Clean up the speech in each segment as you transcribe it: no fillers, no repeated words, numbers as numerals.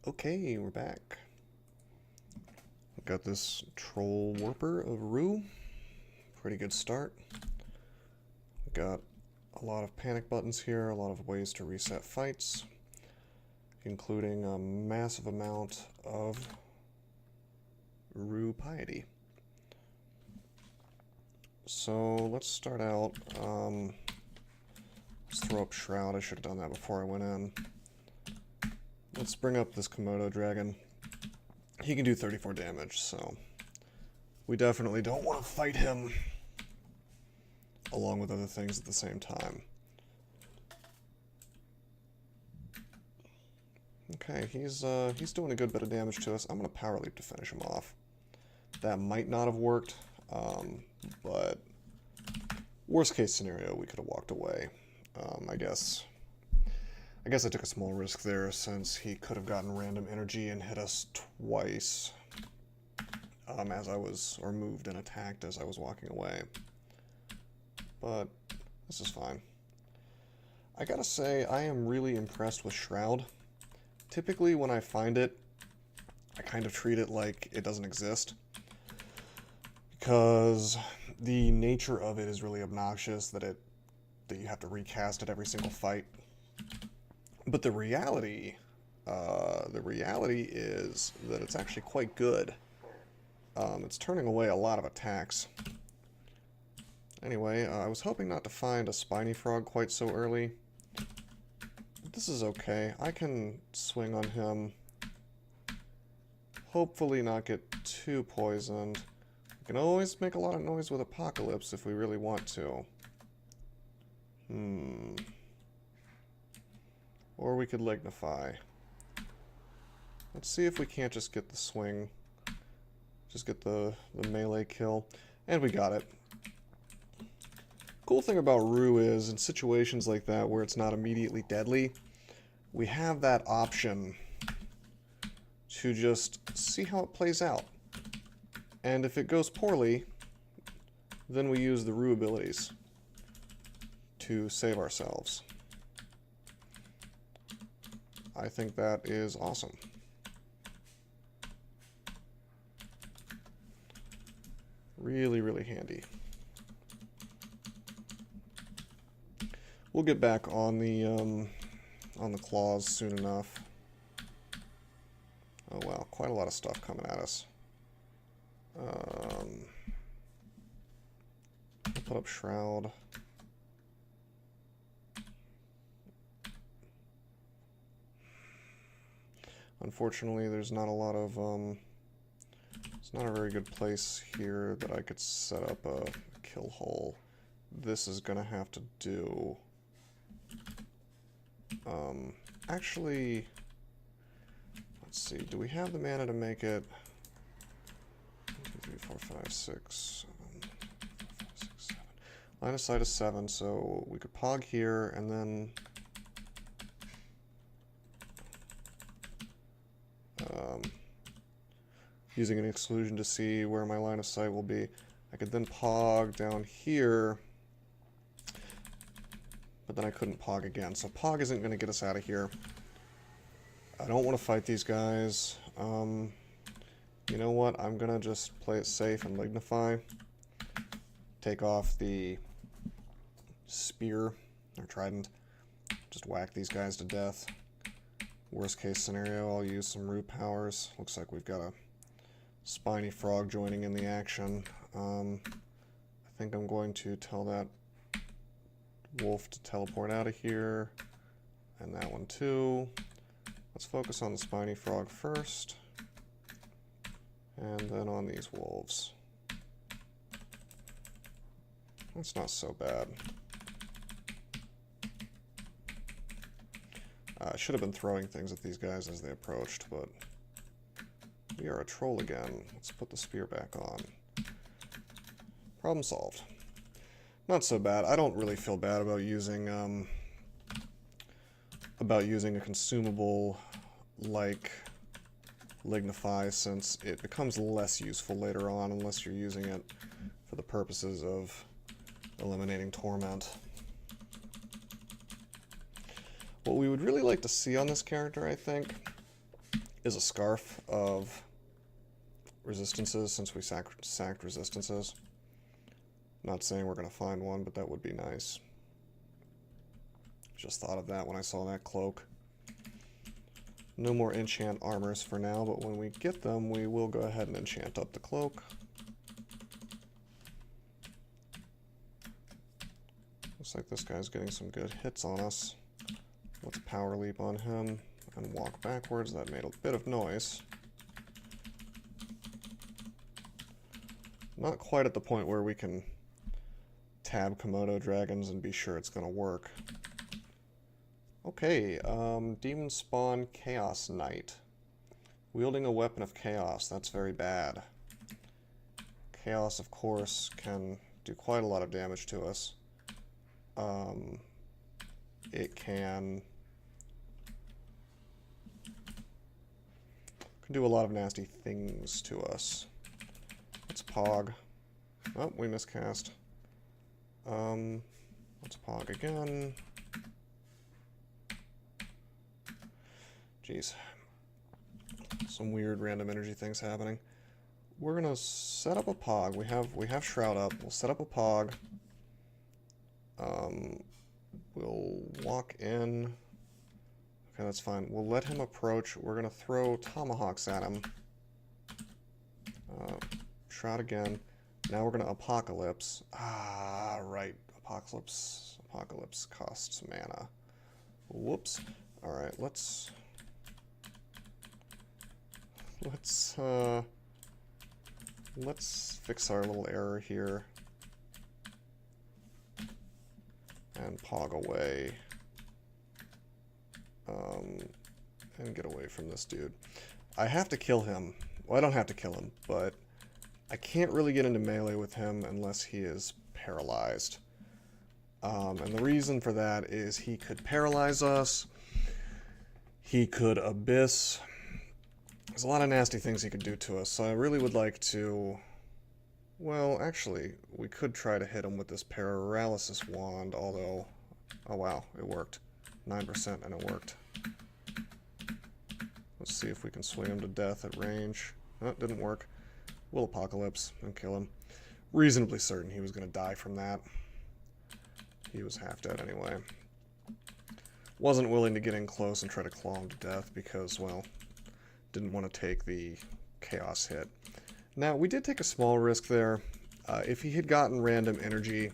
Okay, we're back. We've got this Troll Warper of Rue. Pretty good start. We've got a lot of panic buttons here, a lot of ways to reset fights, including a massive amount of Rue piety. So let's start out. Let's throw up Shroud. I should have done that before I went in. Let's bring up this Komodo dragon. He can do 34 damage, so we definitely don't want to fight him along with other things at the same time. Okay, he's doing a good bit of damage to us. I'm going to Power Leap to finish him off. That might not have worked, but worst case scenario, we could have walked away. I guess I took a small risk there since he could have gotten random energy and hit us twice or moved and attacked as I was walking away. But this is fine. I gotta say, I am really impressed with Shroud. Typically when I find it, I kind of treat it like it doesn't exist, because the nature of it is really obnoxious that you have to recast it every single fight. But the reality is that it's actually quite good. It's turning away a lot of attacks. Anyway, I was hoping not to find a spiny frog quite so early. But this is okay. I can swing on him. Hopefully not get too poisoned. We can always make a lot of noise with Apocalypse if we really want to. Or we could Lignify. Let's see if we can't just get the swing. Just get the melee kill. And we got it. Cool thing about Rue is, in situations like that where it's not immediately deadly, we have that option to just see how it plays out. And if it goes poorly, then we use the Rue abilities to save ourselves. I think that is awesome. Really, really handy. We'll get back on the claws soon enough. Oh wow, quite a lot of stuff coming at us. I'll put up Shroud. Unfortunately, there's not a lot of, it's not a very good place here that I could set up a kill hole. This is gonna have to do. Actually, let's see, do we have the mana to make it? 1, 2, 3, 4, 5, 6, 7, 5, 6, 7. Line of sight is 7, so we could pog here and then using an exclusion to see where my line of sight will be. I could then pog down here, but then I couldn't pog again. So pog isn't going to get us out of here. I don't want to fight these guys. You know what? I'm going to just play it safe and Lignify. Take off the spear or trident. Just whack these guys to death. Worst case scenario, I'll use some root powers. Looks like we've got a spiny frog joining in the action. I think I'm going to tell that wolf to teleport out of here, and that one too. Let's focus on the spiny frog first, and then on these wolves. That's not so bad. I should have been throwing things at these guys as they approached, but we are a troll again. Let's put the spear back on. Problem solved. Not so bad. I don't really feel bad about using a consumable like Lignify, since it becomes less useful later on unless you're using it for the purposes of eliminating torment. What we would really like to see on this character, I think, is a scarf of resistances since we sacked resistances. Not saying we're going to find one, but that would be nice. Just thought of that when I saw that cloak. No more enchant armors for now, but when we get them, we will go ahead and enchant up the cloak. Looks like this guy's getting some good hits on us. Let's power leap on him and walk backwards. That made a bit of noise. Not quite at the point where we can tab Komodo dragons and be sure it's going to work. Okay, Demon Spawn Chaos Knight. Wielding a weapon of chaos, that's very bad. Chaos, of course, can do quite a lot of damage to us. It can do a lot of nasty things to us. Let's pog. Oh, we miscast. Let's pog again. Jeez. Some weird random energy things happening. We're gonna set up a pog. We have Shroud up. We'll set up a pog. We'll walk in. Okay, that's fine. We'll let him approach. We're gonna throw tomahawks at him. Shroud again. Now we're gonna apocalypse. Ah, right. Apocalypse costs mana. Whoops. All right, let's fix our little error here and pog away and get away from this dude. I have to kill him. Well, I don't have to kill him, but I can't really get into melee with him unless he is paralyzed. And the reason for that is he could paralyze us. He could abyss. There's a lot of nasty things he could do to us, so I really would like to... Well, actually, we could try to hit him with this paralysis wand, although... Oh wow, it worked. 9% and it worked. Let's see if we can swing him to death at range. Oh, it didn't work. We'll apocalypse and kill him. Reasonably certain he was going to die from that. He was half dead anyway. Wasn't willing to get in close and try to claw him to death because, well... Didn't want to take the chaos hit. Now, we did take a small risk there. If he had gotten random energy,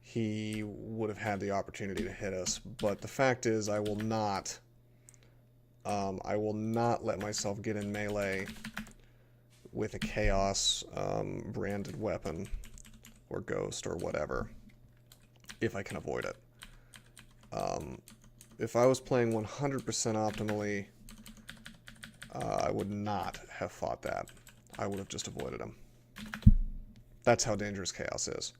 he would have had the opportunity to hit us. But the fact is, I will not let myself get in melee with a chaos branded weapon or ghost or whatever if I can avoid it. If I was playing 100% optimally, I would not have fought that. I would have just avoided him. That's how dangerous chaos is.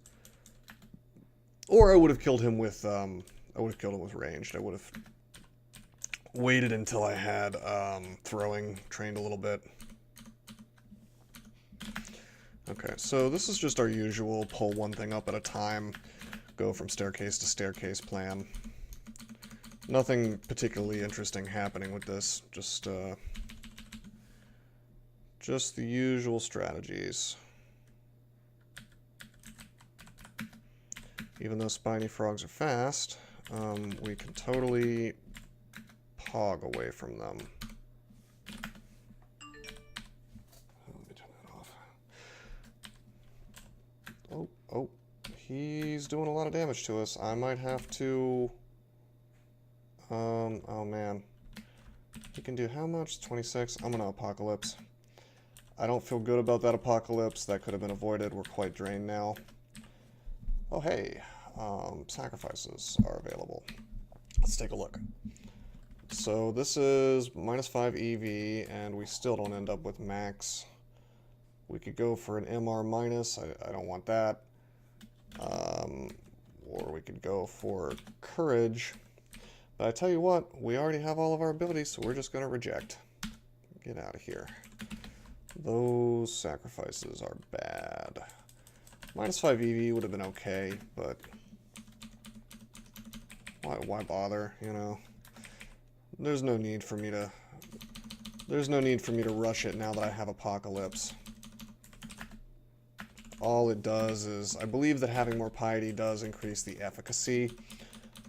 Or I would have killed him with ranged. I would have waited until I had throwing trained a little bit. Okay, so this is just our usual pull one thing up at a time, go from staircase to staircase plan. Nothing particularly interesting happening with this. Just the usual strategies. Even though spiny frogs are fast, we can totally pog away from them. Let me turn that off. Oh, he's doing a lot of damage to us. I might have to... oh man. He can do how much? 26? I'm gonna apocalypse. I don't feel good about that apocalypse. That could have been avoided. We're quite drained now. Oh, hey. Sacrifices are available. Let's take a look. So this is -5 EV, and we still don't end up with max. We could go for an MR minus. I don't want that. Or we could go for courage. But I tell you what, we already have all of our abilities, so we're just going to reject. Get out of here. Those sacrifices are bad. -5 EV would have been okay, but why bother, you know? There's no need for me there's no need for me to rush it now that I have Apocalypse. All it does is, I believe that having more piety does increase the efficacy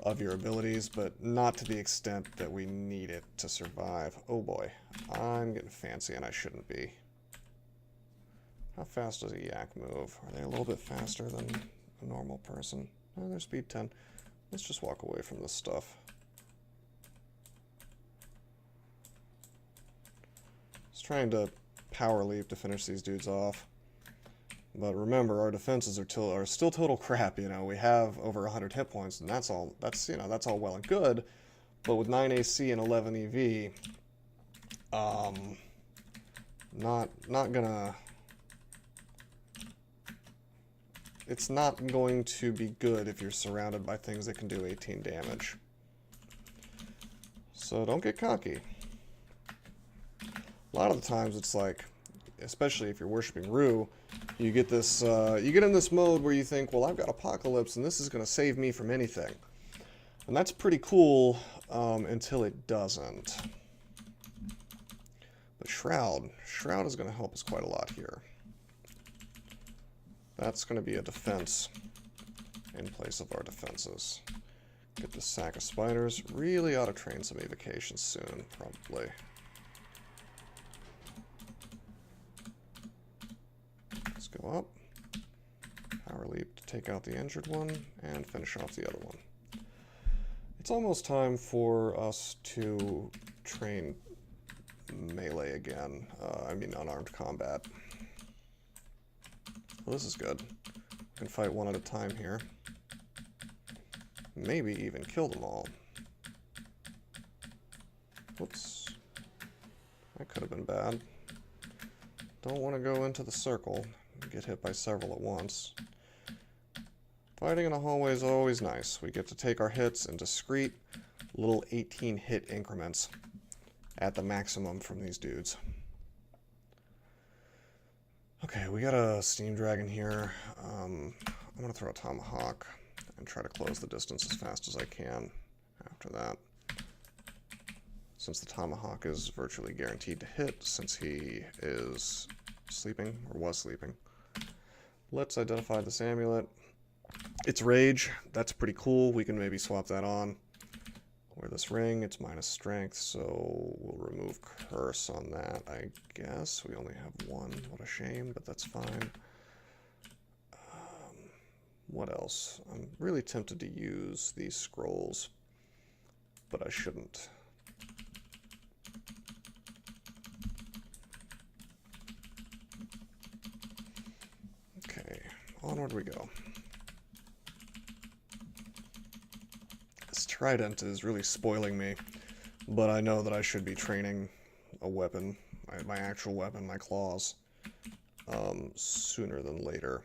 of your abilities, but not to the extent that we need it to survive. Oh boy, I'm getting fancy and I shouldn't be. How fast does a yak move? Are they a little bit faster than a normal person? No, they're speed 10. Let's just walk away from this stuff. Just trying to power leap to finish these dudes off. But remember, our defenses are still total crap, you know. We have over 100 hit points, and that's all well and good. But with 9 AC and 11 EV, not gonna... It's not going to be good if you're surrounded by things that can do 18 damage. So don't get cocky. A lot of the times it's like, especially if you're worshiping Rue, you get this, you get in this mode where you think, well, I've got Apocalypse and this is going to save me from anything. And that's pretty cool until it doesn't. But Shroud is going to help us quite a lot here. That's going to be a defense in place of our defenses. Get this sack of spiders. Really ought to train some evocations soon, probably. Let's go up. Power leap to take out the injured one and finish off the other one. It's almost time for us to train melee again. I mean unarmed combat. Well, this is good. We can fight one at a time here. Maybe even kill them all. Whoops. That could have been bad. Don't want to go into the circle and get hit by several at once. Fighting in a hallway is always nice. We get to take our hits in discrete little 18 hit increments at the maximum from these dudes. Okay, we got a Steam Dragon here. I'm going to throw a Tomahawk and try to close the distance as fast as I can after that. Since the Tomahawk is virtually guaranteed to hit, since he is sleeping, or was sleeping. Let's identify this amulet. It's Rage. That's pretty cool. We can maybe swap that on. Wear this ring. It's minus strength, so we'll remove curse on that, I guess. We only have one. What a shame, but that's fine. What else? I'm really tempted to use these scrolls, but I shouldn't. Okay, onward we go. This trident is really spoiling me, but I know that I should be training a weapon, my actual weapon, my claws, sooner than later.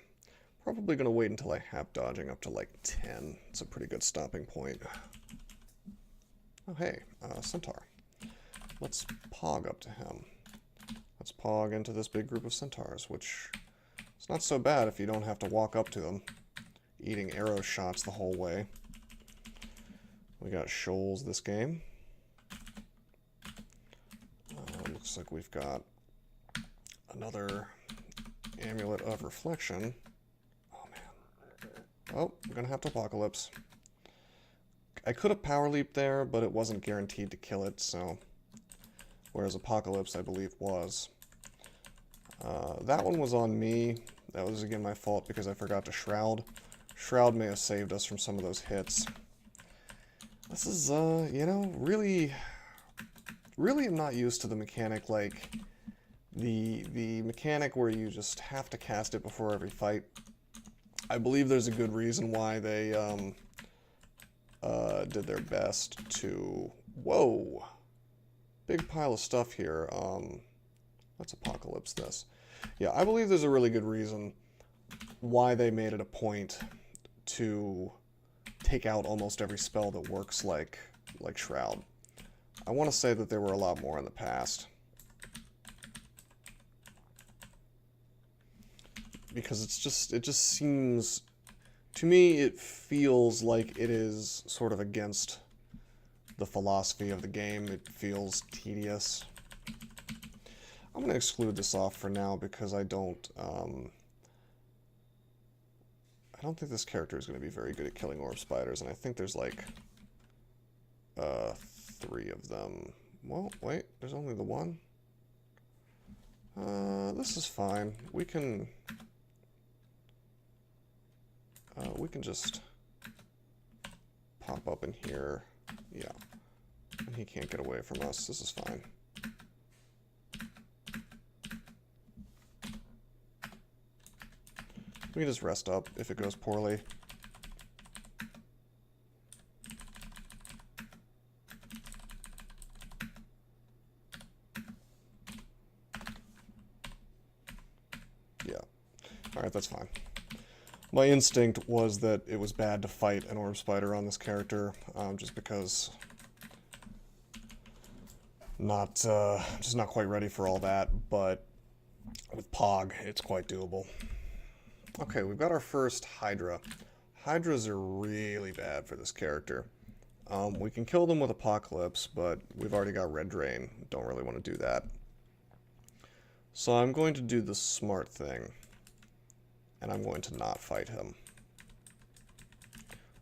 Probably going to wait until I have dodging up to like 10. It's a pretty good stopping point. Oh hey, centaur. Let's pog up to him. Let's pog into this big group of centaurs, which is not so bad if you don't have to walk up to them, eating arrow shots the whole way. We got shoals this game. Looks like we've got another amulet of reflection. Oh, I'm gonna have to Apocalypse. I could have Power Leaped there, but it wasn't guaranteed to kill it, so... Whereas Apocalypse, I believe, was. That one was on me. That was, again, my fault because I forgot to Shroud. Shroud may have saved us from some of those hits. This is, you know, really am not used to the mechanic, like, the mechanic where you just have to cast it before every fight. I believe there's a good reason why they did their best to... Whoa! Big pile of stuff here. Let's Apocalypse this. Yeah, I believe there's a really good reason why they made it a point to take out almost every spell that works like Shroud. I want to say that there were a lot more in the past. Because it just seems, to me, it feels like it is sort of against the philosophy of the game. It feels tedious. I'm going to exclude this off for now because I don't think this character is going to be very good at killing orb spiders, and I think there's like 3 of them. Well, wait, there's only the one? This is fine. We can just pop up in here. Yeah. And he can't get away from us. This is fine. We can just rest up if it goes poorly. Yeah. Alright, that's fine. My instinct was that it was bad to fight an orb spider on this character, just because just not quite ready for all that, but with Pog, it's quite doable. Okay, we've got our first Hydra. Hydras are really bad for this character. We can kill them with Apocalypse, but we've already got Red Drain. Don't really want to do that. So I'm going to do the smart thing, and I'm going to not fight him.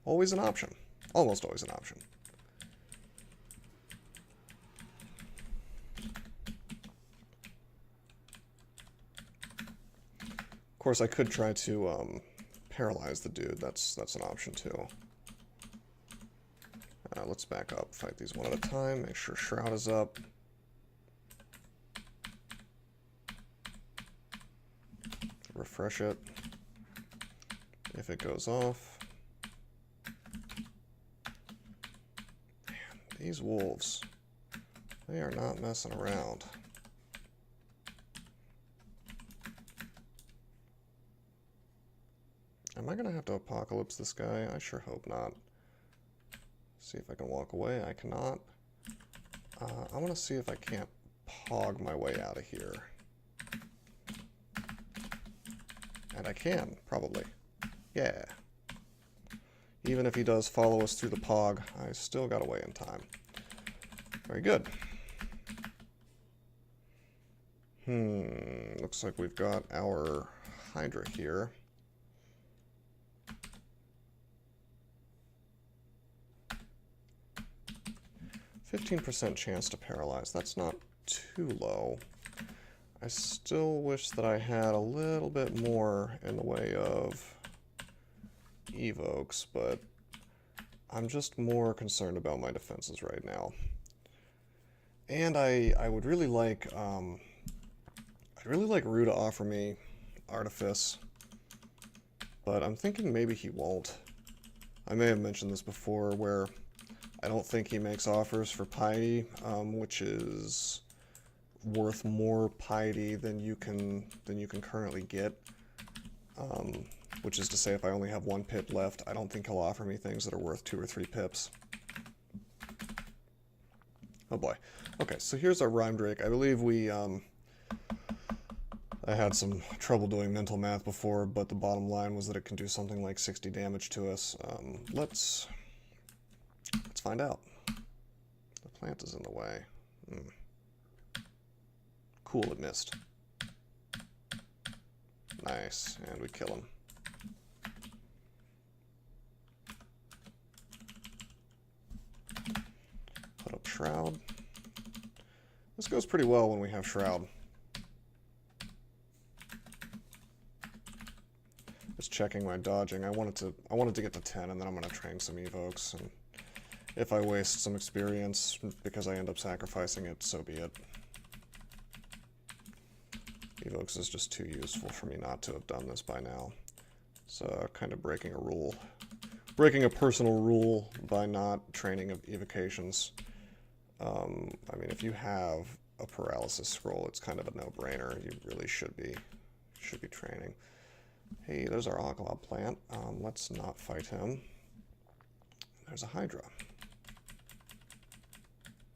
Always an option. Almost always an option. Of course, I could try to paralyze the dude. That's an option too. Let's back up, fight these one at a time, make sure Shroud is up. Refresh it. If it goes off. Man, these wolves, they are not messing around. Am I going to have to Apocalypse this guy? I sure hope not. See if I can walk away. I cannot. I want to see if I can't Pog my way out of here. And I can, probably. Yeah. Even if he does follow us through the Pog, I still got away in time. Very good. Looks like we've got our Hydra here. 15% chance to paralyze. That's not too low. I still wish that I had a little bit more in the way of evokes, but I'm just more concerned about my defenses right now. And I would really like Rue to offer me Artifice, but I'm thinking maybe he won't. I may have mentioned this before, where I don't think he makes offers for piety, which is worth more piety than you can currently get. Which is to say, if I only have 1 pip left, I don't think he'll offer me things that are worth 2 or 3 pips. Oh boy. Okay, so here's our Rhyme Drake. I believe I had some trouble doing mental math before, but the bottom line was that it can do something like 60 damage to us. Let's find out. The plant is in the way. Cool, it missed. Nice, and we kill him. Put up Shroud. This goes pretty well when we have Shroud. Just checking my dodging. I wanted to get to 10, and then I'm going to train some evokes. And if I waste some experience because I end up sacrificing it, so be it. Evokes is just too useful for me not to have done this by now. So kind of breaking a rule. Breaking a personal rule by not training of evocations. I mean, if you have a paralysis scroll, it's kind of a no-brainer. You really should be training. Hey, there's our Oglob plant. Let's not fight him. There's a Hydra.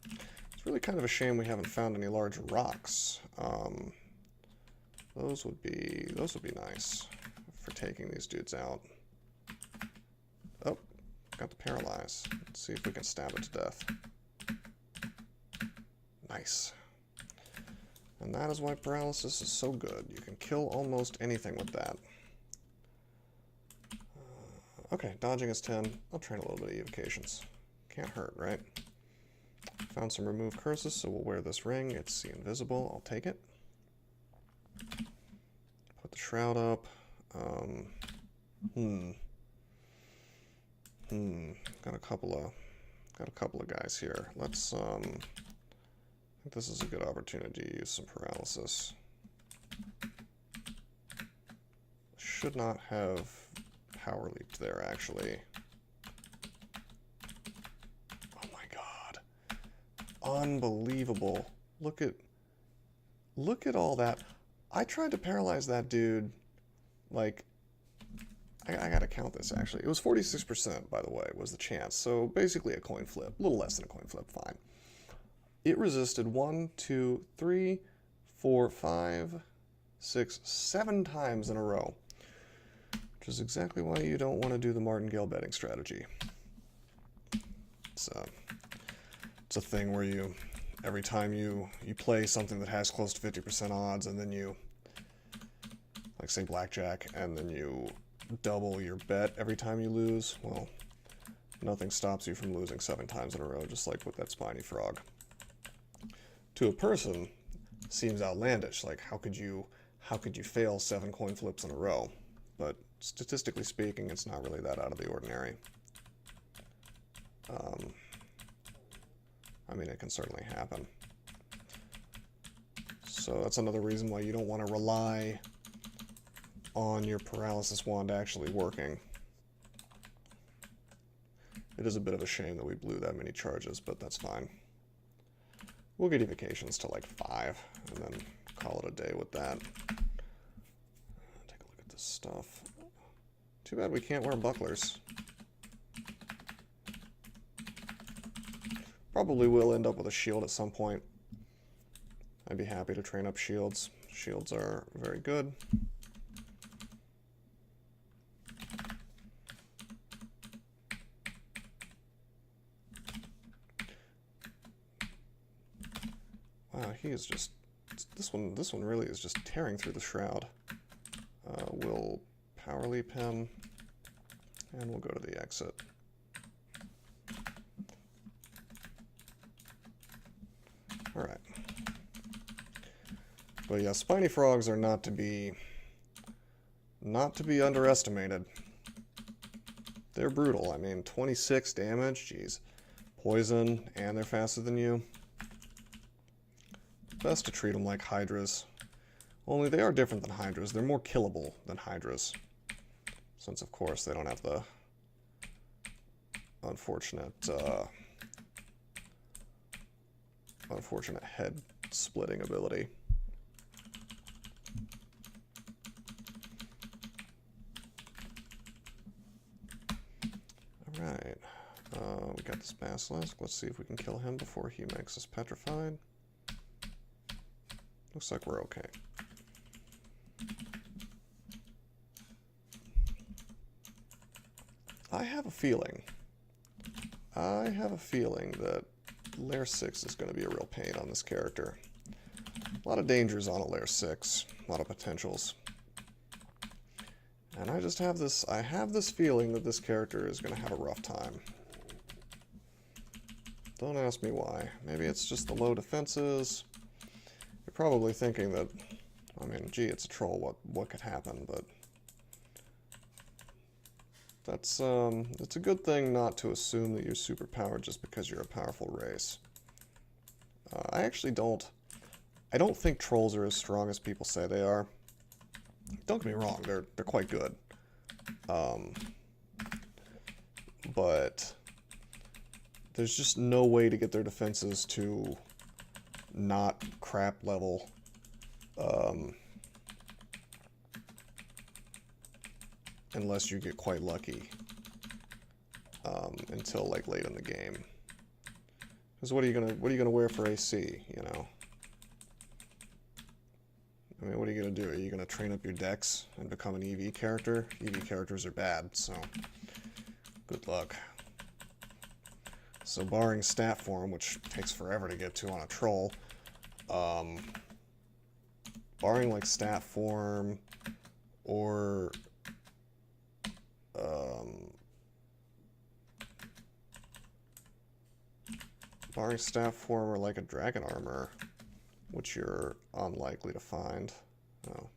It's really kind of a shame we haven't found any large rocks. Those would be nice for taking these dudes out. Oh, got the paralyze. Let's see if we can stab it to death. Nice. And that is why paralysis is so good. You can kill almost anything with that. Okay, dodging is 10. I'll train a little bit of evocations. Can't hurt, right? Found some remove curses, so we'll wear this ring. It's see invisible. I'll take it. Put the shroud up. Got a couple of guys here. Let's I think this is a good opportunity to use some paralysis. Should not have power leaped there, actually. Oh my god. Unbelievable. Look at all that. I tried to paralyze that dude, like, I gotta count this, actually. It was 46%, by the way, was the chance. So basically a coin flip. A little less than a coin flip, fine. It resisted 1, 2, 3, 4, 5, 6, 7 times in a row. Which is exactly why you don't want to do the martingale betting strategy. It's a thing where you, every time you play something that has close to 50% odds, and then you, like say blackjack, and then you double your bet every time you lose, well, nothing stops you from losing 7 times in a row, just like with that spiny frog. To a person, seems outlandish. Like, how could you fail 7 coin flips in a row? But statistically speaking, it's not really that out of the ordinary. I mean, it can certainly happen. So that's another reason why you don't want to rely on your paralysis wand actually working. It is a bit of a shame that we blew that many charges, but that's fine. We'll get evocations to like 5, and then call it a day with that. Take a look at this stuff. Too bad we can't wear bucklers. Probably will end up with a shield at some point. I'd be happy to train up shields. Shields are very good. Wow, he is just, this one really is just tearing through the shroud. We'll power leap him, and we'll go to the exit. Alright. But yeah, spiny frogs are not to be underestimated. They're brutal. I mean, 26 damage, jeez. Poison, and they're faster than you. Best to treat them like hydras. Only they are different than hydras. They're more killable than hydras. Since, of course, they don't have the unfortunate head splitting ability. Alright. We got this basilisk. Let's see if we can kill him before he makes us petrified. Looks like we're okay. I have a feeling that Lair 6 is going to be a real pain on this character. A lot of dangers on a Lair 6, a lot of potentials. And I just have this feeling that this character is going to have a rough time. Don't ask me why. Maybe it's just the low defenses. You're probably thinking that, I mean, gee, it's a troll, what could happen, but that's, it's a good thing not to assume that you're superpowered just because you're a powerful race. I don't think trolls are as strong as people say they are. Don't get me wrong, they're quite good. But there's just no way to get their defenses to not crap level. Unless you get quite lucky until like late in the game. Because what are you gonna wear for AC? You know. I mean, what are you gonna do? Are you gonna train up your dex and become an EV character? EV characters are bad, so good luck. So barring stat form, which takes forever to get to on a troll, barring like staff form or barring staff form or like a dragon armor, which you're unlikely to find. Oh,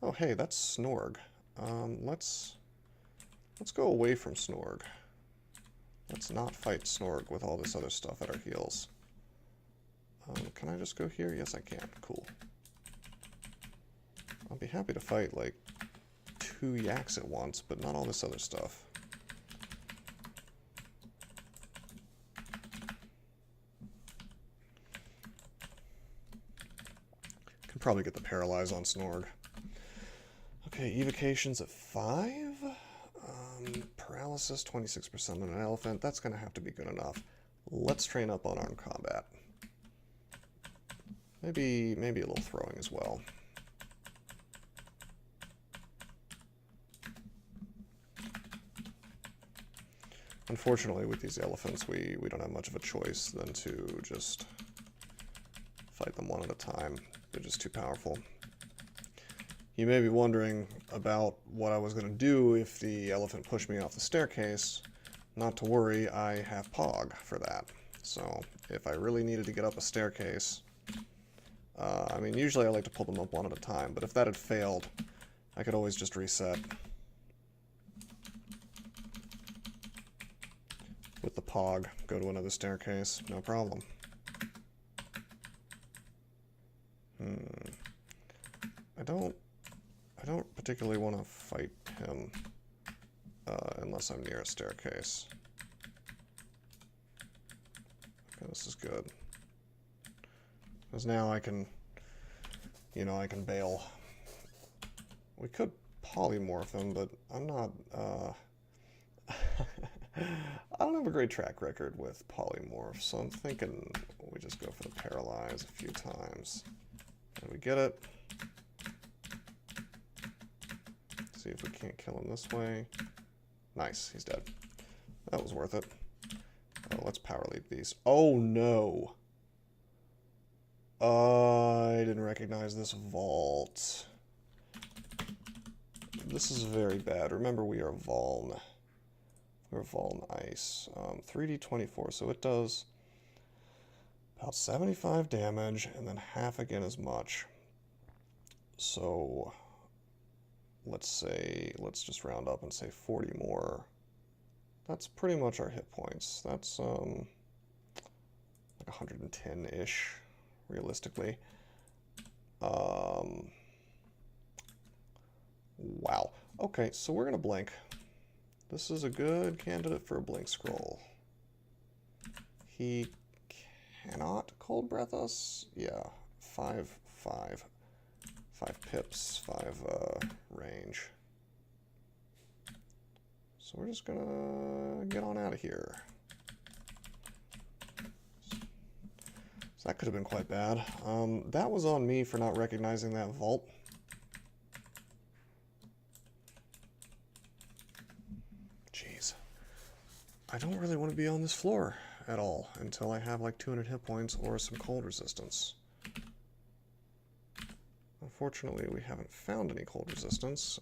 oh, hey, that's Snorg. Let's go away from Snorg. Let's not fight Snorg with all this other stuff at our heels. Can I just go here? Yes, I can. Cool. I'll be happy to fight, like, 2 yaks at once, but not all this other stuff. Can probably get the Paralyze on Snorg. Okay, evocations at 5. Paralysis, 26% on an elephant. That's going to have to be good enough. Let's train up on armed combat. Maybe a little throwing as well. Unfortunately, with these elephants, we don't have much of a choice than to just fight them one at a time. They're just too powerful. You may be wondering about what I was going to do if the elephant pushed me off the staircase. Not to worry, I have Pog for that. So, if I really needed to get up a staircase, I mean, usually I like to pull them up one at a time, but if that had failed, I could always just reset with the Pog, go to another staircase, no problem. I don't particularly want to fight him unless I'm near a staircase. Okay, this is good. Because now I can, you know, I can bail. We could polymorph him, but I'm not, I don't have a great track record with polymorph, so I'm thinking we just go for the paralyze a few times. And we get it. See if we can't kill him this way. Nice, he's dead. That was worth it. Oh, let's power lead these. Oh no! I didn't recognize this vault. This is very bad. Remember, we are Vuln. We're Vuln Ice. 3d24, so it does about 75 damage, and then half again as much. So, let's just round up and say 40 more. That's pretty much our hit points. That's, like 110-ish, realistically. Wow. Okay, so we're gonna blink. This is a good candidate for a blink scroll. He cannot cold breath us? Yeah, 5 pips, 5 range. So we're just gonna get on out of here. So that could have been quite bad. That was on me for not recognizing that vault. Jeez. I don't really want to be on this floor at all until I have like 200 hit points or some cold resistance. Unfortunately, we haven't found any cold resistance.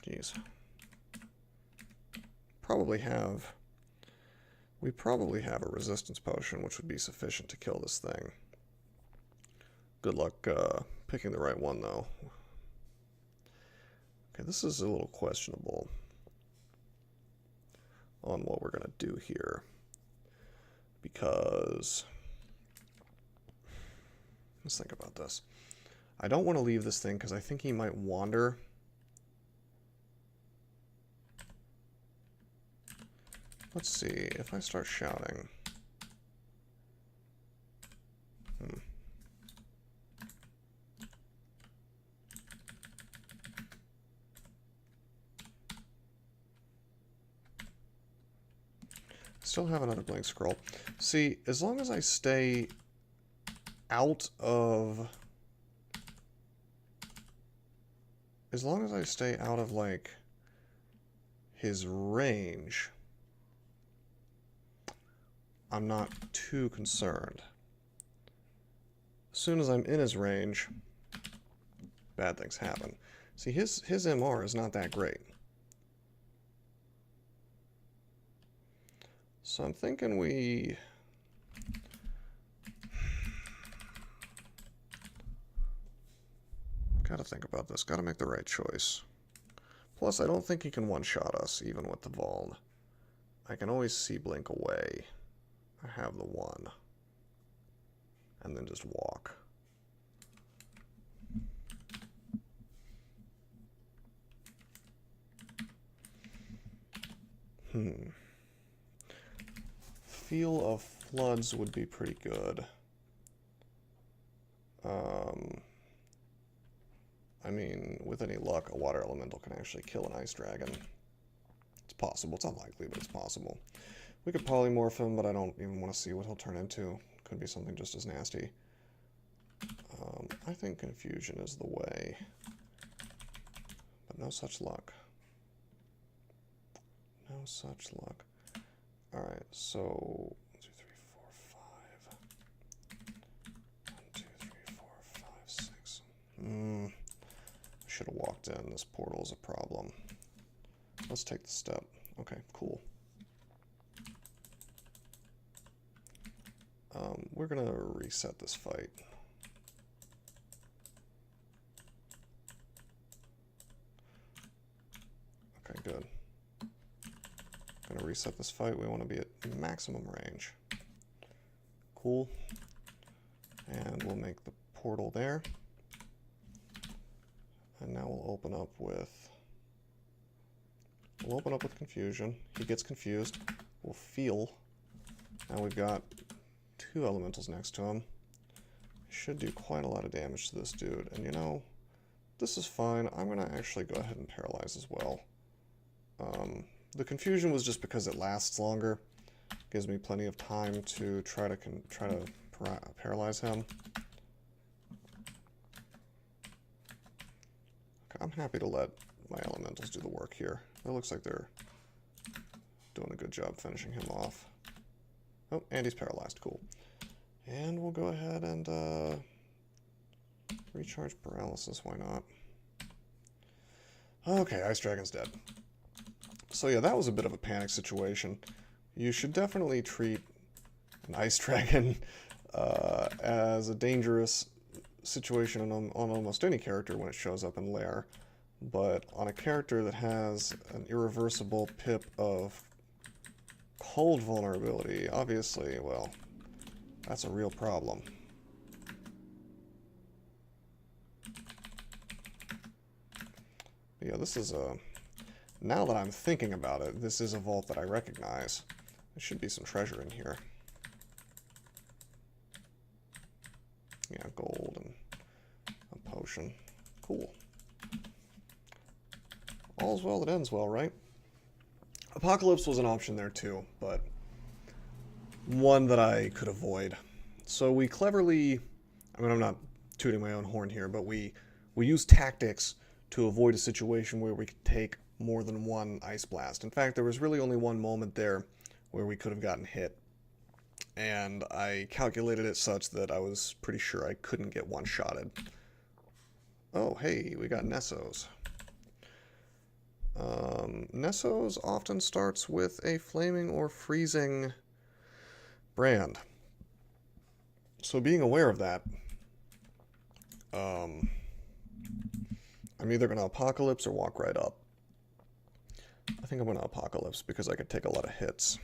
Jeez. We probably have a resistance potion, which would be sufficient to kill this thing. Good luck picking the right one, though. Okay, this is a little questionable on what we're going to do here. Because, let's think about this. I don't want to leave this thing because I think he might wander. Let's see, if I start shouting. Still have another blank scroll. See, as long as I stay out of... like, his range, I'm not too concerned. soon as I'm in his range, bad things happen. See, his MR is not that great. So I'm thinking we... Gotta think about this. Gotta make the right choice. Plus, I don't think he can one-shot us, even with the Vuln. I can always see blink away. I have the 1. And then just walk. Feel of Floods would be pretty good. I mean, with any luck, a water elemental can actually kill an ice dragon. It's possible. It's unlikely, but it's possible. We could polymorph him, but I don't even want to see what he'll turn into. Could be something just as nasty. I think confusion is the way. But no such luck. No such luck. Alright, so 1, 2, 3, 4, 5. 1, 2, 3, 4, 5, 6. I should have walked in. This portal is a problem. Let's take the step. Okay, cool. We're gonna reset this fight. Okay, good. Gonna reset this fight. We want to be at maximum range. Cool. And we'll make the portal there. And now we'll open up with confusion. He gets confused. We'll feel. Now we've got 2 elementals next to him. Should do quite a lot of damage to this dude. And you know, this is fine. I'm gonna actually go ahead and paralyze as well. The confusion was just because it lasts longer. Gives me plenty of time to try to paralyze him. Okay, I'm happy to let my elementals do the work here. It looks like they're doing a good job finishing him off. Oh, and he's paralyzed. Cool. And we'll go ahead and recharge paralysis. Why not? Okay, Ice Dragon's dead. So yeah, that was a bit of a panic situation. You should definitely treat an Ice Dragon as a dangerous situation on almost any character when it shows up in Lair. But on a character that has an irreversible pip of cold vulnerability, obviously, well, that's a real problem. But yeah, this is a... Now that I'm thinking about it, this is a vault that I recognize. There should be some treasure in here. Yeah, gold and a potion. Cool. All's well that ends well, right? Apocalypse was an option there too, but one that I could avoid. So we cleverly, I mean, I'm not tooting my own horn here, but we used tactics to avoid a situation where we could take more than one Ice Blast. In fact, there was really only one moment there where we could have gotten hit. And I calculated it such that I was pretty sure I couldn't get one-shotted. Oh, hey, we got Nessos. Nessos often starts with a flaming or freezing brand. So being aware of that, I'm either going to Apocalypse or walk right up. I think I'm going to Apocalypse because I could take a lot of hits.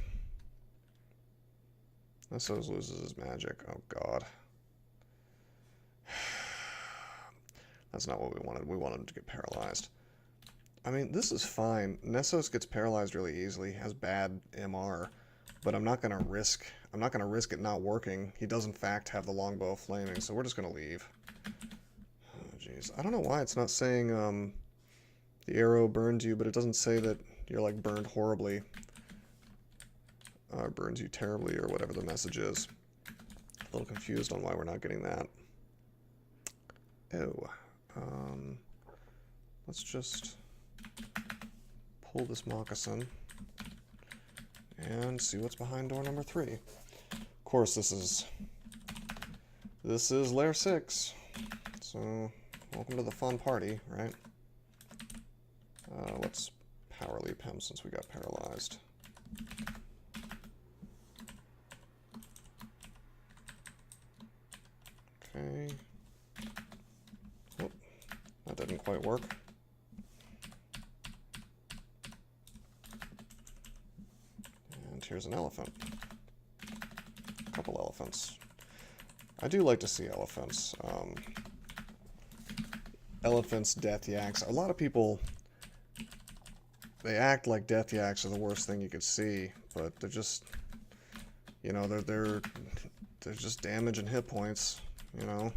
Nessos loses his magic. Oh, God. That's not what we wanted. We wanted him to get paralyzed. I mean, this is fine. Nessos gets paralyzed really easily, has bad MR, but I'm not going to risk it not working. He does, in fact, have the longbow flaming, so we're just going to leave. Oh, jeez. I don't know why it's not saying the arrow burned you, but it doesn't say that you're, like, burned horribly. Burns you terribly, or whatever the message is. A little confused on why we're not getting that. Oh. Let's just pull this moccasin and see what's behind door number 3. Of course, this is This is Lair 6, so welcome to the fun party, right? Let's power leap him since we got paralyzed. Okay. Oh, that didn't quite work. And here's an elephant. A couple elephants. I do like to see elephants. Elephants, death yaks. A lot of people, they act like death yaks are the worst thing you could see, but they're just, you know, they're just damage and hit points, you know.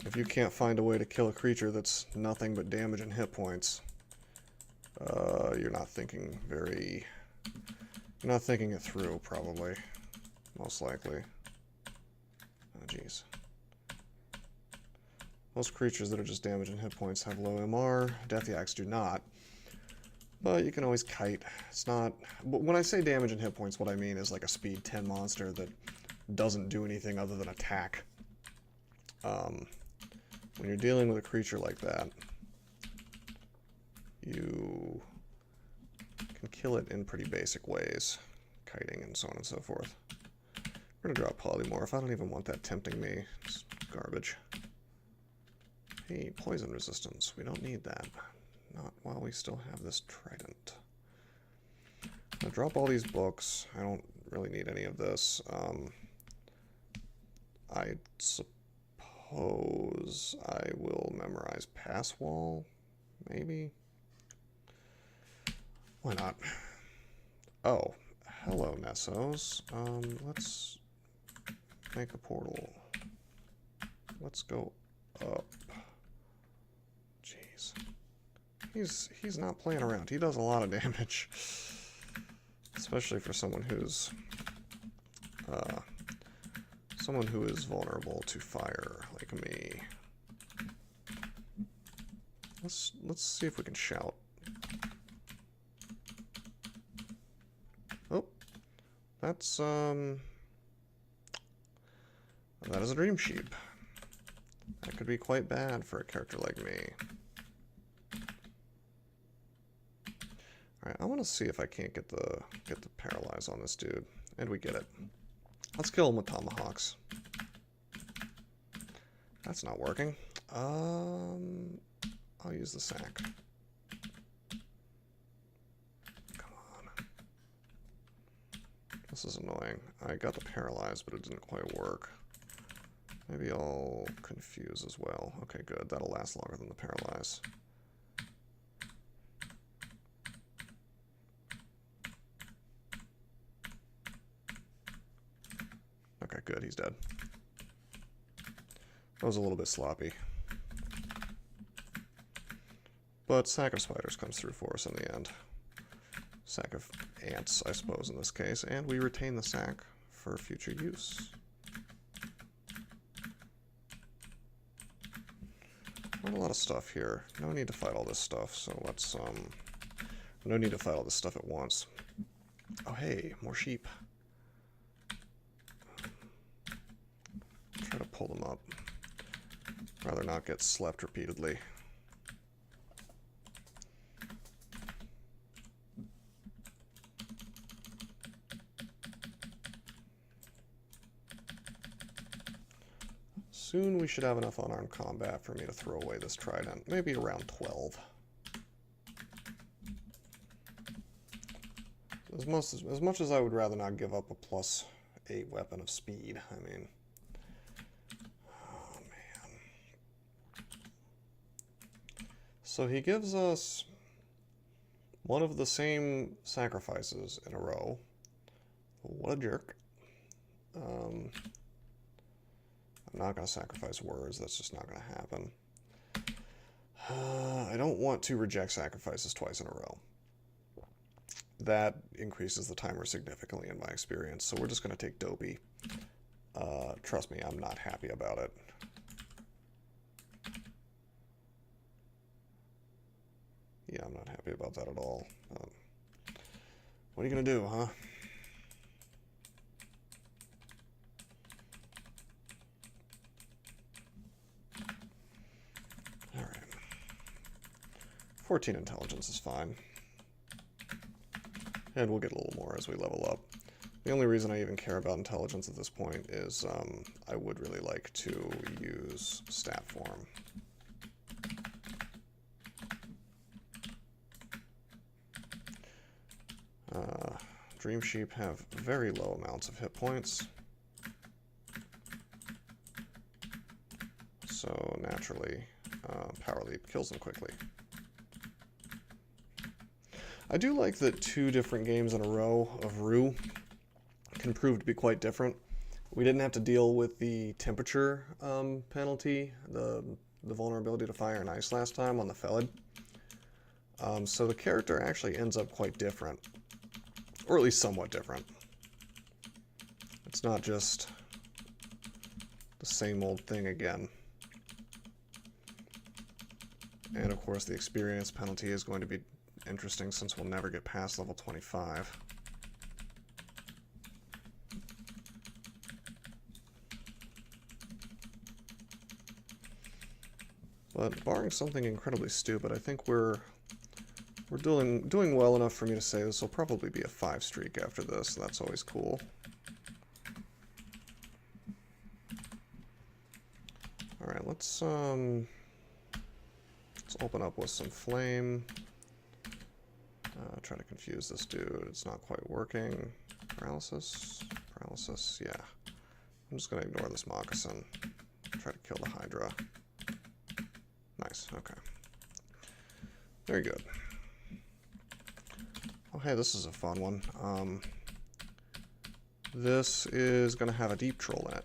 If you can't find a way to kill a creature that's nothing but damage and hit points, you're not thinking it through, probably. Most likely. Oh, jeez. Most creatures that are just damage and hit points have low MR. Death yaks do not. But you can always kite. It's not... But when I say damage and hit points, what I mean is like a speed 10 monster that doesn't do anything other than attack. When you're dealing with a creature like that, you can kill it in pretty basic ways. Kiting and so on and so forth. We're gonna drop polymorph. I don't even want that tempting me. It's garbage. Hey, poison resistance. We don't need that. Not while we still have this trident. I'll drop all these books. I don't really need any of this. I suppose I will memorize pass wall, maybe? Why not? Oh, hello, Nessos. Let's make a portal. Let's go up. Jeez. He's not playing around. He does a lot of damage. Especially for someone who's vulnerable to fire, like me. Let's see if we can shout. Oh, that's that is a dream sheep. That could be quite bad for a character like me. Alright, I want to see if I can't get the paralyze on this dude. And we get it. Let's kill him with tomahawks. That's not working. I'll use the sack. Come on. This is annoying. I got the paralyze, but it didn't quite work. Maybe I'll confuse as well. Okay, good. That'll last longer than the paralyze. Okay, good. He's dead. That was a little bit sloppy. But sack of spiders comes through for us in the end. Sack of ants, I suppose, in this case. And we retain the sack for future use. Not a lot of stuff here. No need to fight all this stuff, so let's, no need to fight all this stuff at once. Oh, hey, more sheep. Try to pull them up. Rather not get slept repeatedly. Soon we should have enough unarmed combat for me to throw away this trident. Maybe around 12. As much as I would rather not give up a +8 weapon of speed, I mean... Oh, man. So he gives us one of the same sacrifices in a row. What a jerk. I'm not going to sacrifice words. That's just not going to happen. I don't want to reject sacrifices twice in a row. That increases the timer significantly in my experience, so we're just going to take Dopey. Trust me, I'm not happy about it. Yeah, I'm not happy about that at all. What are you going to do, huh? 14 intelligence is fine. And we'll get a little more as we level up. The only reason I even care about intelligence at this point is I would really like to use stat form. Dream Sheep have very low amounts of hit points. So naturally, Power Leap kills them quickly. I do like that 2 different games in a row of Rue can prove to be quite different. We didn't have to deal with the temperature penalty, the vulnerability to fire and ice last time on the Felid. So the character actually ends up quite different, or at least somewhat different. It's not just the same old thing again. And of course the experience penalty is going to be interesting since we'll never get past level 25. But barring something incredibly stupid, I think we're doing well enough for me to say this will probably be a 5 streak after this. That's always cool. All right, let's open up with some flame. Try to confuse this dude. It's not quite working. Paralysis? Paralysis, yeah. I'm just going to ignore this moccasin. Try to kill the Hydra. Nice, okay. Very good. Oh, hey, this is a fun one. This is going to have a Deep Troll in it.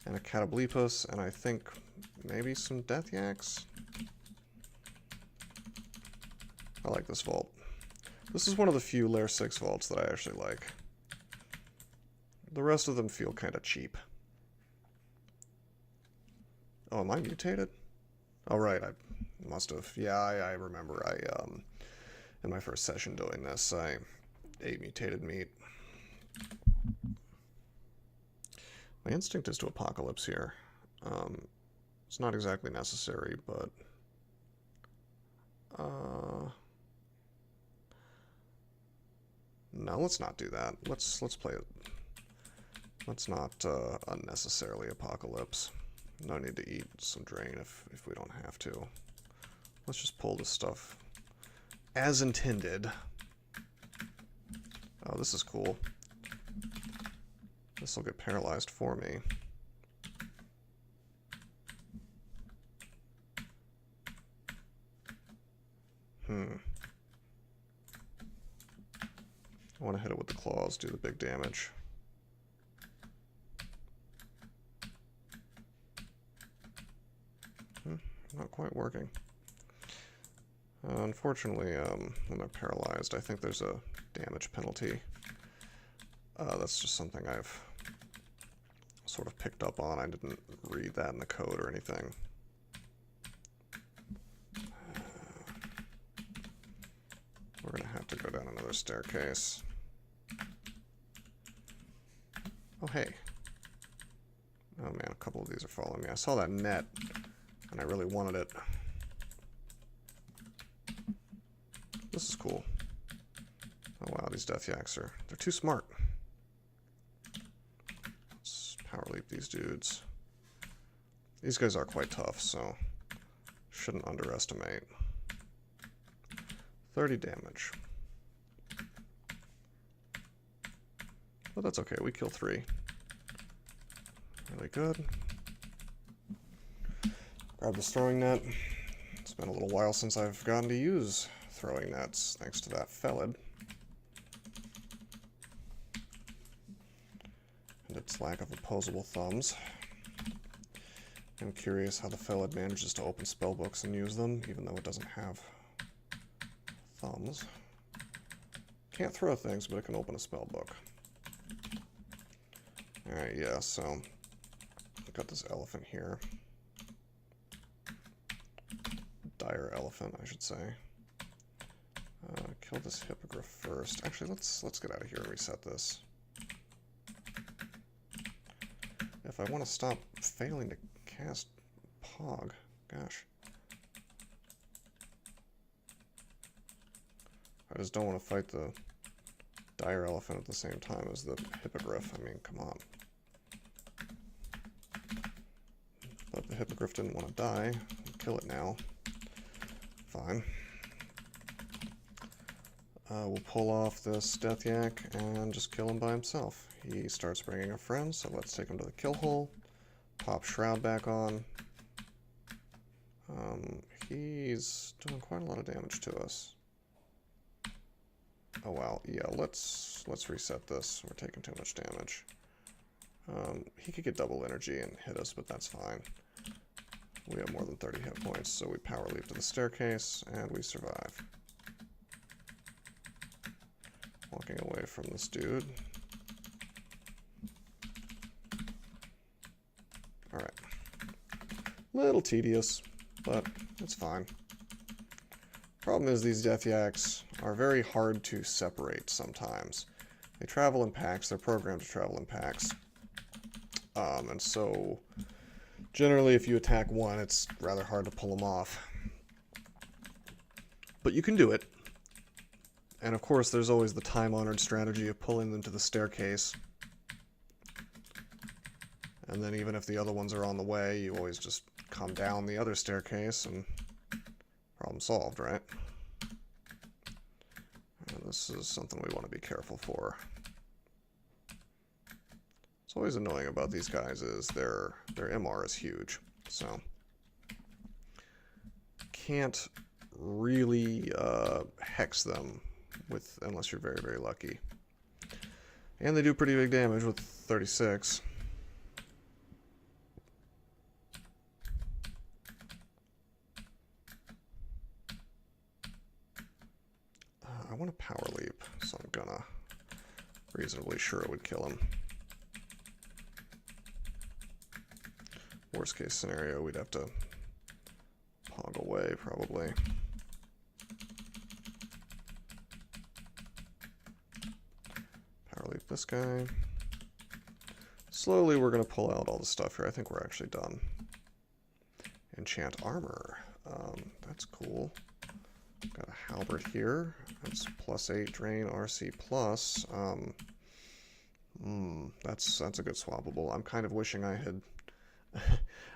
And a Catoblepus, and I think maybe some Death Yaks? I like this vault. This is one of the few Lair 6 vaults that I actually like. The rest of them feel kind of cheap. Oh, am I mutated? Oh, right, I must have. Yeah, I remember. In my first session doing this, I ate mutated meat. My instinct is to Apocalypse here. It's not exactly necessary, but... No, let's not do that. Let's play it. Let's not unnecessarily Apocalypse. No need to eat some drain if we don't have to. Let's just pull this stuff as intended. Oh, this is cool. This will get paralyzed for me. I want to hit it with the claws, do the big damage. Not quite working. Unfortunately, when they're paralyzed, I think there's a damage penalty. That's just something I've sort of picked up on. I didn't read that in the code or anything. We're going to have to go down another staircase. Oh, hey. Oh, man, a couple of these are following me. I saw that net, and I really wanted it. This is cool. Oh, wow, these Death Yaks they're too smart. Let's Power Leap these dudes. These guys are quite tough, so shouldn't underestimate. 30 damage. But that's okay, we kill 3. Really good. Grab this throwing net. It's been a little while since I've gotten to use throwing nets, thanks to that Felid. And its lack of opposable thumbs. I'm curious how the Felid manages to open spellbooks and use them, even though it doesn't have thumbs. Can't throw things, but it can open a spellbook. Alright, yeah, so I've got this elephant here. Dire elephant, I should say. Kill this hippogriff first. Actually, let's get out of here and reset this. If I want to stop failing to cast Pog, gosh. I just don't want to fight the dire elephant at the same time as the hippogriff. I mean, come on. But the hippogriff didn't want to die. Kill it now. Fine. We'll pull off this Death Yak and just kill him by himself. He starts bringing a friend, so let's take him to the kill hole. Pop Shroud back on. He's doing quite a lot of damage to us. Oh wow, yeah, let's reset this. We're taking too much damage. He could get double energy and hit us, but that's fine. We have more than 30 hit points, so we power leap to the staircase, and we survive. Walking away from this dude. Alright. Little tedious, but it's fine. Problem is these Death Yaks are very hard to separate sometimes. They travel in packs, they're programmed to travel in packs. And so, generally if you attack one, it's rather hard to pull them off. But you can do it. And of course, there's always the time-honored strategy of pulling them to the staircase. And then even if the other ones are on the way, you always just come down the other staircase and problem solved, right? And this is something we want to be careful for. What's always annoying about these guys is their MR is huge, so can't really hex them unless you're very, very lucky. And they do pretty big damage with 36. I want to power leap, so I'm gonna reasonably sure it would kill him. Worst case scenario, we'd have to pog away probably. Power leap this guy. Slowly we're going to pull out all the stuff here. I think we're actually done. Enchant armor. That's cool. Got a halberd here. That's +8 drain RC plus. That's a good swappable. I'm kind of wishing I had.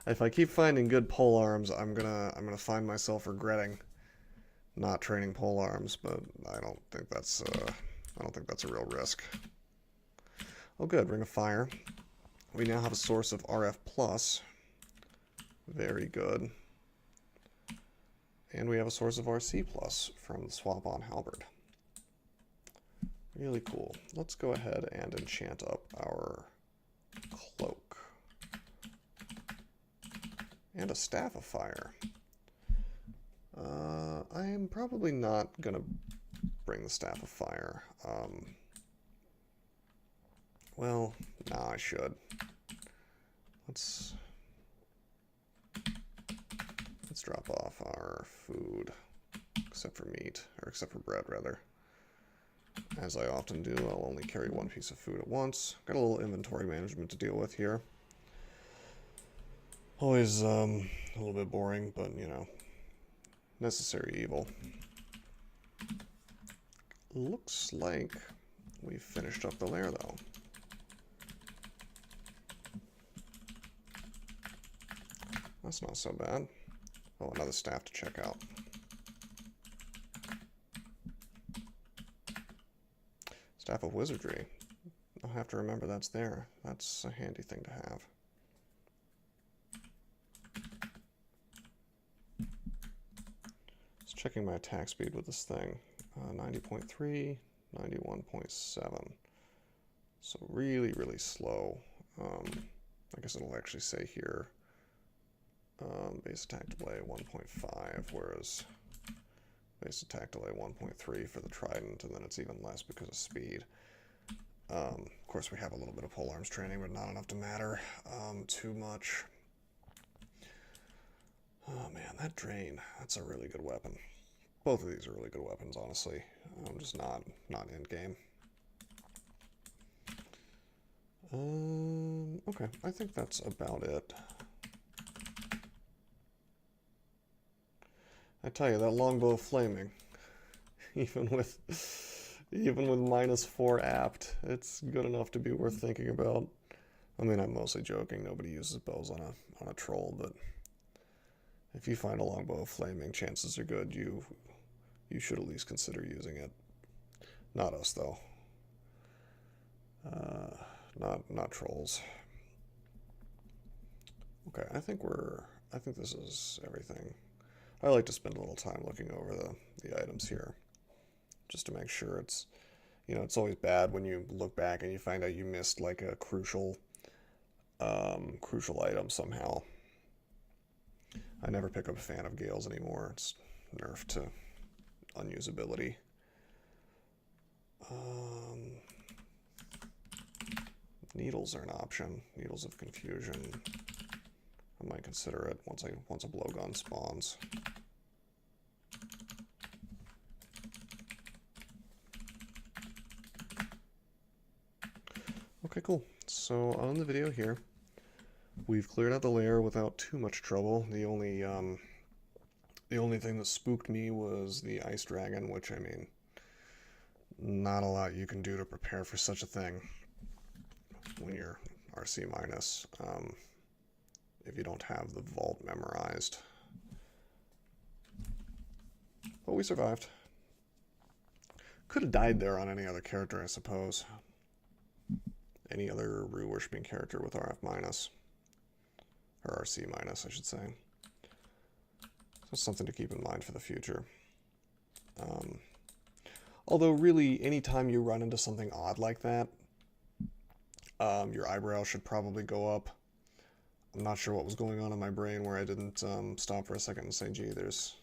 If I keep finding good pole arms, I'm gonna find myself regretting not training pole arms. But I don't think that's a real risk. Oh, good, Ring of Fire. We now have a source of RF plus. Very good. And we have a source of RC plus from the swap on halberd. Really cool. Let's go ahead and enchant up our cloak. And a Staff of Fire. I am probably not going to bring the Staff of Fire. Well, nah, I should. Let's drop off our food, except for meat, or except for bread, rather. As I often do, I'll only carry one piece of food at once. Got a little inventory management to deal with here. Always a little bit boring, but, you know, necessary evil. Looks like we've finished up the lair, though. That's not so bad. Oh, another staff to check out. Staff of Wizardry. I'll have to remember that's there. That's a handy thing to have. Just checking my attack speed with this thing. 90.3, 91.7. So really, really slow. I guess it'll actually say here base attack delay 1.5, whereas base attack delay 1.3 for the Trident, and then it's even less because of speed. Of course, we have a little bit of polearms training, but not enough to matter too much. Oh man, that Drain, that's a really good weapon. Both of these are really good weapons, honestly. Just not end game. Okay, I think that's about it. I tell you, that longbow flaming. even with -4 apt, it's good enough to be worth thinking about. I mean, I'm mostly joking. Nobody uses bows on a troll, but if you find a longbow of flaming, chances are good you should at least consider using it. Not us though. Not trolls. Okay, I think this is everything. I like to spend a little time looking over the items here, just to make sure it's, it's always bad when you look back and you find out you missed like a crucial item somehow. I never pick up a fan of Gales anymore. It's nerfed to unusability. Needles are an option. Needles of Confusion. I might consider it once a blowgun spawns. Okay, cool. So on the video here, we've cleared out the lair without too much trouble. The only thing that spooked me was the ice dragon, which, I mean, not a lot you can do to prepare for such a thing when you're RC minus, if you don't have the vault memorized. But we survived. Could have died there on any other character, I suppose. Any other Rue worshipping character with RF minus. Or RC minus, I should say. So something to keep in mind for the future. Although really, anytime you run into something odd like that, your eyebrow should probably go up. I'm not sure what was going on in my brain where I didn't stop for a second and say, gee, there's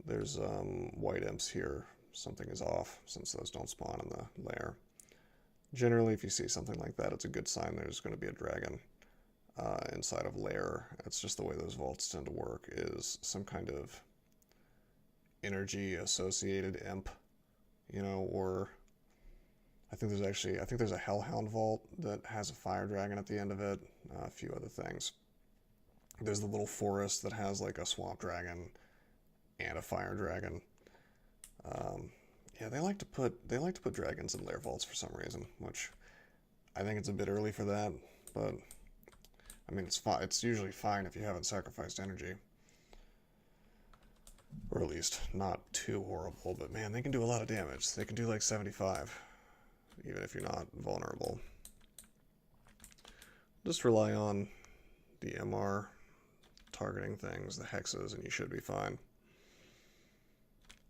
white imps here. Something is off, since those don't spawn in the lair. Generally, if you see something like that, it's a good sign there's going to be a dragon inside of Lair. It's just the way those vaults tend to work, is some kind of energy-associated imp, or I think there's a Hellhound vault that has a fire dragon at the end of it, a few other things. There's the little forest that has like a swamp dragon and a fire dragon. Yeah, they like to put dragons in lair vaults for some reason, which I think it's a bit early for that, but I mean, it's usually fine if you haven't sacrificed energy. Or at least not too horrible, but man, they can do a lot of damage. They can do like 75, even if you're not vulnerable. Just rely on the MR targeting things, the hexes, and you should be fine.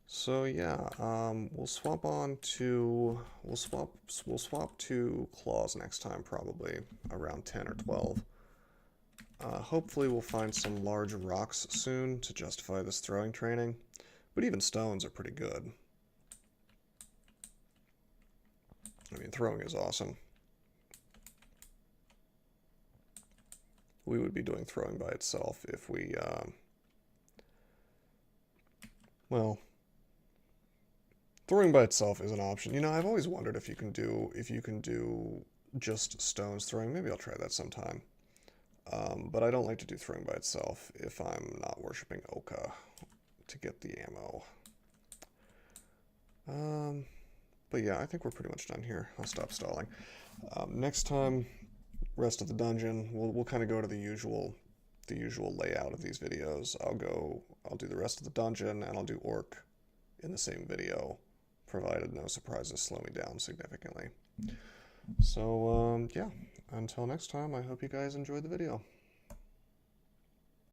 So yeah, we'll swap to claws next time, probably around 10 or 12. Hopefully we'll find some large rocks soon to justify this throwing training, but even stones are pretty good. I mean, throwing is awesome. We would be doing throwing by itself if we, well, throwing by itself is an option. I've always wondered if you can do just stones throwing. Maybe I'll try that sometime. But I don't like to do throwing by itself if I'm not worshipping Oka to get the ammo. But yeah, I think we're pretty much done here. I'll stop stalling. Next time, rest of the dungeon, we'll kind of go to the usual layout of these videos. I'll do the rest of the dungeon, and I'll do Orc in the same video, provided no surprises slow me down significantly. So, yeah, until next time, I hope you guys enjoyed the video.